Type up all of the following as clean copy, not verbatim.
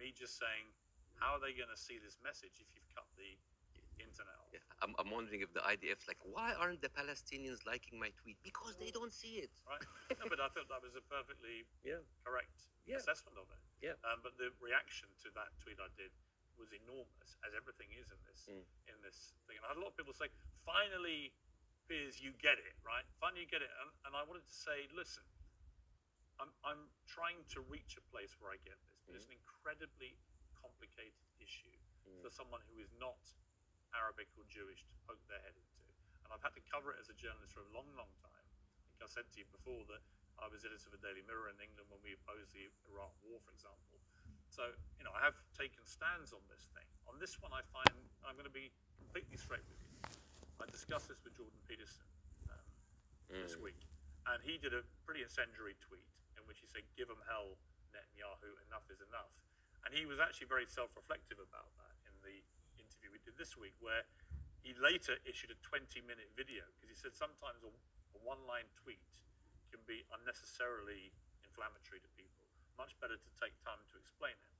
me just saying, how are they going to see this message if you've cut the internet off? Yeah, I'm wondering if the IDF, like, why aren't the Palestinians liking my tweet? Because they don't see it. Right? No, but I thought that was a perfectly Yeah. correct Yeah. assessment of it. Yeah. But the reaction to that tweet I did was enormous, as everything is in this thing. And I had a lot of people say, "Finally, Piers, you get it, right? Finally, you get it." And I wanted to say, listen, I'm trying to reach a place where I get this, but it's an incredibly complicated issue for someone who is not Arabic or Jewish to poke their head into. And I've had to cover it as a journalist for a long, long time. I think I said to you before that I was editor of the Daily Mirror in England when we opposed the Iraq War, for example. So, I have taken stands on this thing. On this one, I find I'm going to be completely straight with you. I discussed this with Jordan Peterson this week, and he did a pretty incendiary tweet in which he said, "Give them hell, Netanyahu, enough is enough." And he was actually very self-reflective about that in the interview we did this week, where he later issued a 20-minute video, because he said sometimes a one-line tweet can be unnecessarily inflammatory to people. Much better to take time to explain it.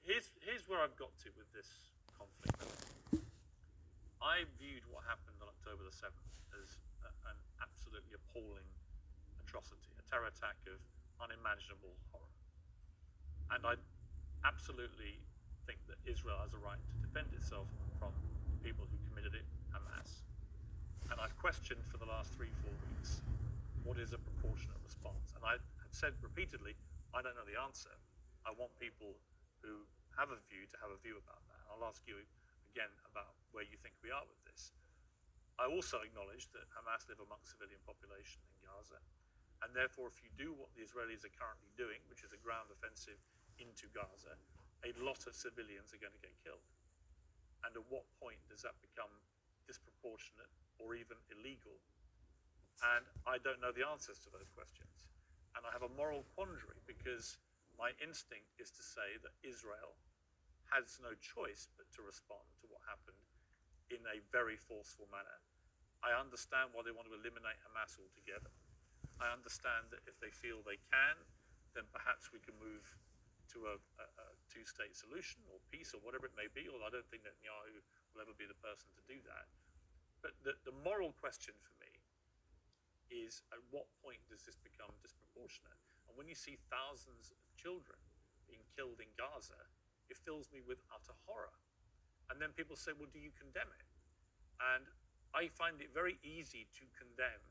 Here's where I've got to with this conflict. I viewed what happened on October the 7th as an absolutely appalling atrocity, a terror attack of unimaginable horror. And I absolutely think that Israel has a right to defend itself from people who committed it, Hamas. And I've questioned for the last 3-4 weeks, what is a proportionate response? And I have said repeatedly, I don't know the answer. I want people who have a view to have a view about that. I'll ask you again about where you think we are with this. I also acknowledge that Hamas live amongst civilian population in Gaza. And therefore, if you do what the Israelis are currently doing, which is a ground offensive into Gaza, a lot of civilians are going to get killed. And at what point does that become disproportionate or even illegal? And I don't know the answers to those questions. And I have a moral quandary, because my instinct is to say that Israel has no choice but to respond to what happened in a very forceful manner. I understand why they want to eliminate Hamas altogether. I understand that if they feel they can, then perhaps we can move to a two-state solution or peace or whatever it may be, although I don't think Netanyahu will ever be the person to do that. But the moral question for me is, at what point does this become disproportionate? And when you see thousands of children being killed in Gaza, it fills me with utter horror. And then people say, well, do you condemn it? And I find it very easy to condemn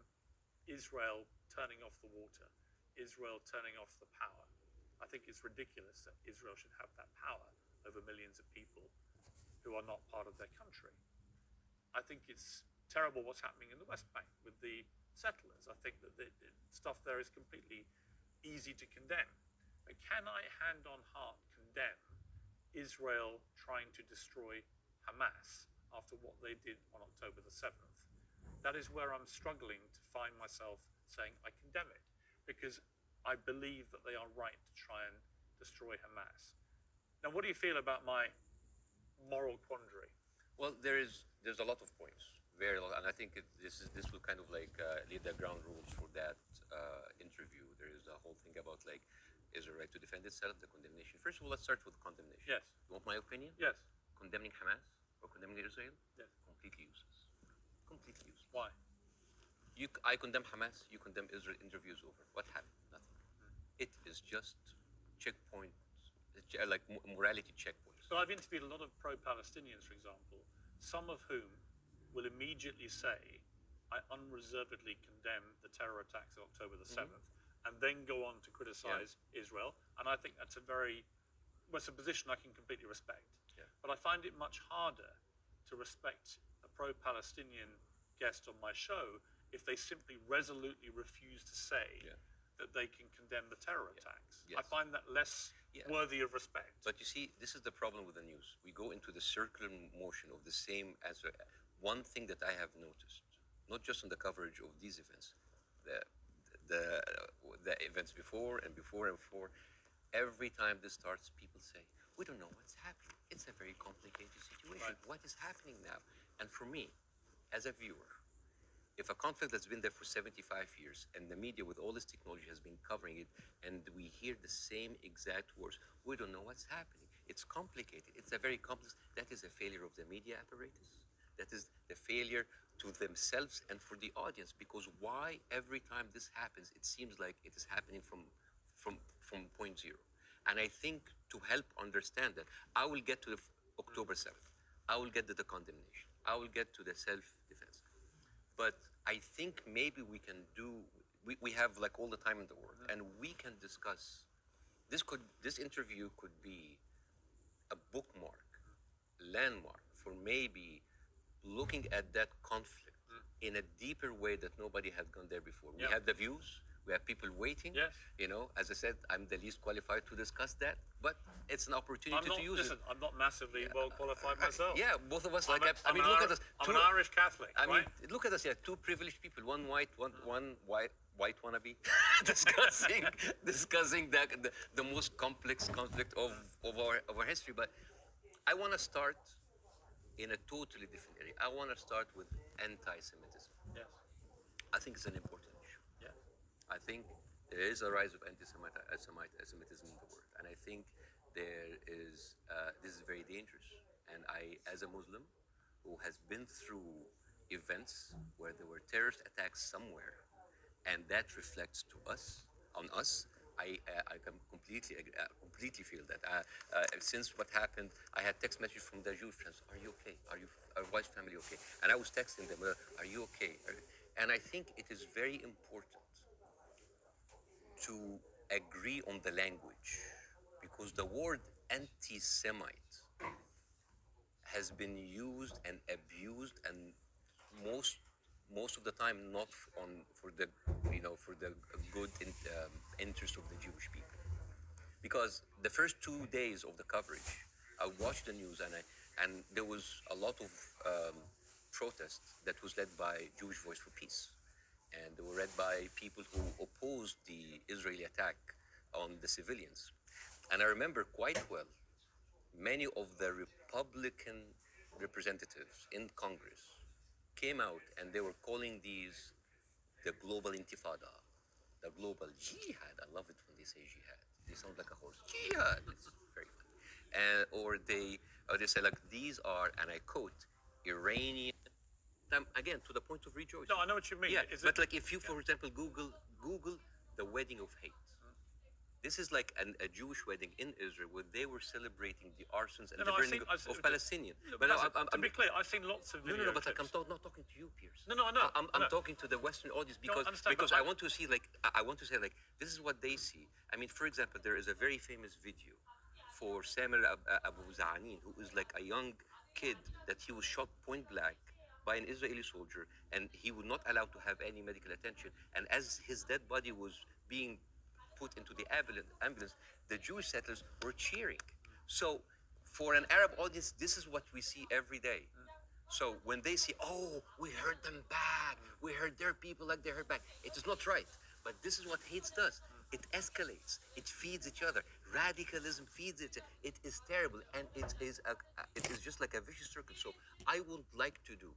Israel turning off the water, Israel turning off the power. I think it's ridiculous that Israel should have that power over millions of people who are not part of their country. I think it's terrible what's happening in the West Bank with the settlers. I think that the stuff there is completely easy to condemn. But can I, hand on heart, condemn Israel trying to destroy Hamas after what they did on October the 7th? That is where I'm struggling to find myself saying I condemn it, because I believe that they are right to try and destroy Hamas. Now, what do you feel about my moral quandary? Well, there's a lot of points, very lot, and I think this will kind of like lead the ground rules for that interview. There is a whole thing about, like, is a right to defend itself, the condemnation. First of all, let's start with condemnation. Yes. You want my opinion? Yes. Condemning Hamas or condemning Israel? Yes. Completely useless. Completely useless. Why? I condemn Hamas, you condemn Israel, interviews over. What happened? Nothing. It is just checkpoints, like morality checkpoints. But I've interviewed a lot of pro-Palestinians, for example, some of whom will immediately say, I unreservedly condemn the terror attacks of October the 7th, and then go on to criticize Israel. And I think that's it's a position I can completely respect. Yeah. But I find it much harder to respect a pro-Palestinian guest on my show if they simply resolutely refuse to say that they can condemn the terror attacks. Yes. I find that less worthy of respect. But you see, this is the problem with the news. We go into the circular motion of the same answer. One thing that I have noticed, not just on the coverage of these events, the events before and before and before, every time this starts, people say, we don't know what's happening. It's a very complicated situation. Right. What is happening now? And for me, as a viewer, if a conflict that's been there for 75 years and the media with all this technology has been covering it and we hear the same exact words, we don't know what's happening. It's complicated. It's a very complex. That is a failure of the media apparatus. That is the failure to themselves and for the audience. Because why every time this happens, it seems like it is happening from point zero. And I think to help understand that, I will get to the October 7th. I will get to the condemnation. I will get to the self-defense. But I think maybe we can we have like all the time in the world, and we can discuss. This interview could be a bookmark, landmark for maybe looking at that conflict in a deeper way that nobody had gone there before. We have the views. We have people waiting. Yes. You know, as I said, I'm the least qualified to discuss that, but it's an opportunity to use it. I'm not massively well qualified myself. Yeah, both of us. I'm look at us. I'm an Irish Catholic. I mean, right? look at us. Yeah, two privileged people. One white white wannabe, discussing the most complex conflict of our history. But I want to start in a totally different area. I want to start with anti-Semitism. Yes. I think it's an important issue. Yeah. I think there is a rise of anti-Semitism in the world, and I think there is this is very dangerous. And I, as a Muslim who has been through events where there were terrorist attacks somewhere, and that reflects on us. I can completely feel that. Since what happened, I had text message from the Jewish friends. Are you okay? Are wife's family okay? And I was texting them. Are you okay? And I think it is very important to agree on the language, because the word anti-Semite has been used and abused, and most of the time not for the good interest of the Jewish people. Because the first 2 days of the coverage, I watched the news, and there was a lot of protest that was led by Jewish Voice for Peace, and they were led by people who opposed the Israeli attack on the civilians. And I remember quite well, many of the Republican representatives in Congress came out and they were calling these the global intifada, the global jihad. I love it when they say jihad. They sound like a horse. Jihad. It's very funny. Or they say like, these are, and I quote, Iranian. Again, to the point of rejoicing. No, I know what you mean. Yeah, but like if you, for example, Google the wedding of hate. This is like a Jewish wedding in Israel where they were celebrating the arsons and the burning of Palestinians. But to be clear, I've seen lots of videos. No, but like, I'm not talking to you, Pierce. No, I know. I'm talking to the Western audience because I want to see I want to say like, this is what they see. I mean, for example, there is a very famous video for Samer Abu Za'anin, who is like a young kid that he was shot point blank by an Israeli soldier, and he was not allowed to have any medical attention. And as his dead body was being put into the ambulance, the Jewish settlers were cheering. So for an Arab audience, this is what we see every day. So when they say, oh, we heard them back, we heard their people like they heard back, it is not right. But this is what hate does. It escalates. It feeds each other. Radicalism feeds it. It is terrible, and it is just like a vicious circle. So I would like to do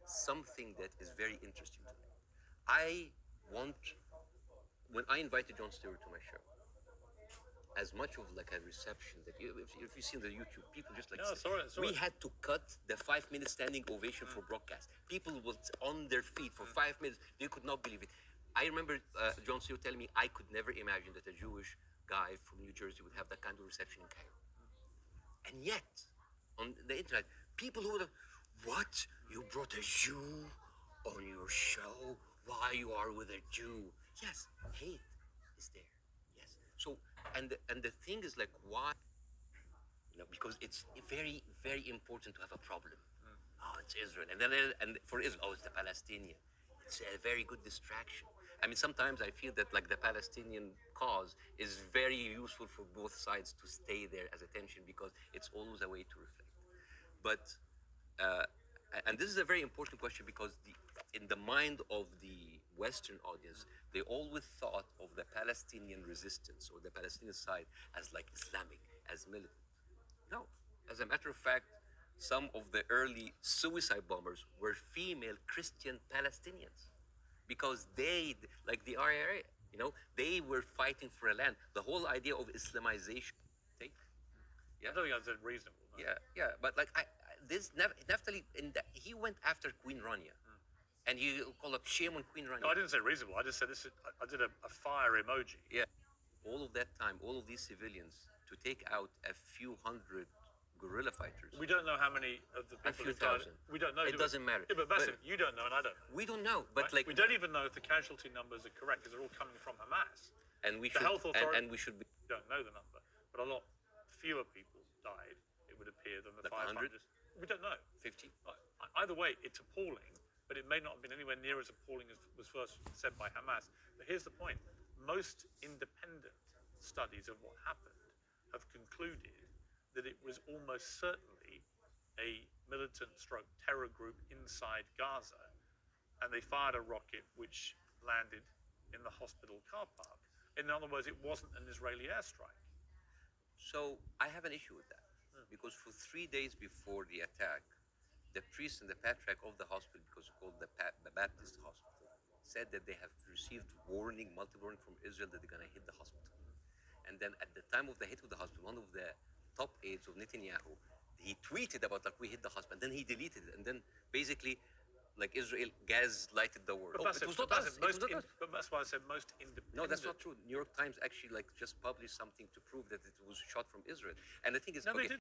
something that is very interesting to me. When I invited Jon Stewart to my show, as much of like a reception that if you see on the YouTube, people just like we had to cut the 5-minute standing ovation for broadcast. People were on their feet for 5 minutes. They could not believe it. I remember Jon Stewart telling me I could never imagine that a Jewish guy from New Jersey would have that kind of reception in Cairo. And yet, on the internet, people who would have, what? You brought a Jew on your show? Why you are with a Jew? Yes, hate is there. Yes. So, and the thing is like, why? Because it's very, very important to have a problem. Oh, it's Israel, and for Israel, oh, it's the Palestinian. It's a very good distraction. I mean, sometimes I feel that like the Palestinian cause is very useful for both sides to stay there as attention, because it's always a way to reflect. But and this is a very important question, because in the mind of the Western audience, they always thought of the Palestinian resistance or the Palestinian side as like Islamic, as militant. No, as a matter of fact, some of the early suicide bombers were female Christian Palestinians because they, like the IRA, they were fighting for a land. The whole idea of Islamization. Take, I don't think I said reasonable. No. yeah, but like this Naftali, he went after Queen Rania, and he called up shame on Queen Rania. No, I didn't say reasonable. I just said this. I did a fire emoji. Yeah, all of that time, all of these civilians to take out a few hundred guerrilla fighters. We don't know how many of the people few who died. thousand. We don't know. It doesn't matter. Yeah, but Bassem, you don't know, and I don't know. We don't know, but right? like we don't even know if the casualty numbers are correct because they're all coming from Hamas. and we The should health authority and we should be we don't know the number, but a lot fewer people died. It would appear than the Like 100? 500. We don't know. 50. Either way, it's appalling, but it may not have been anywhere near as appalling as was first said by Hamas. But here's the point: most independent studies of what happened have concluded that it was almost certainly a militant stroke terror group inside Gaza, and they fired a rocket which landed in the hospital car park. In other words, it wasn't an Israeli airstrike. So I have an issue with that because for 3 days before the attack, the priest and the patriarch of the hospital, because it's called the Baptist hospital, said that they have received multiple warning from Israel that they're going to hit the hospital. And then at the time of the hit of the hospital, one of the top aides of Netanyahu, he tweeted about like we hit the hospital, and then he deleted it, and then basically like Israel gaslighted the world. But It was not us. It was not us. but that's why I said most independent. No, that's not true. New York Times actually like just published something to prove that it was shot from Israel. And the thing is, No, they okay,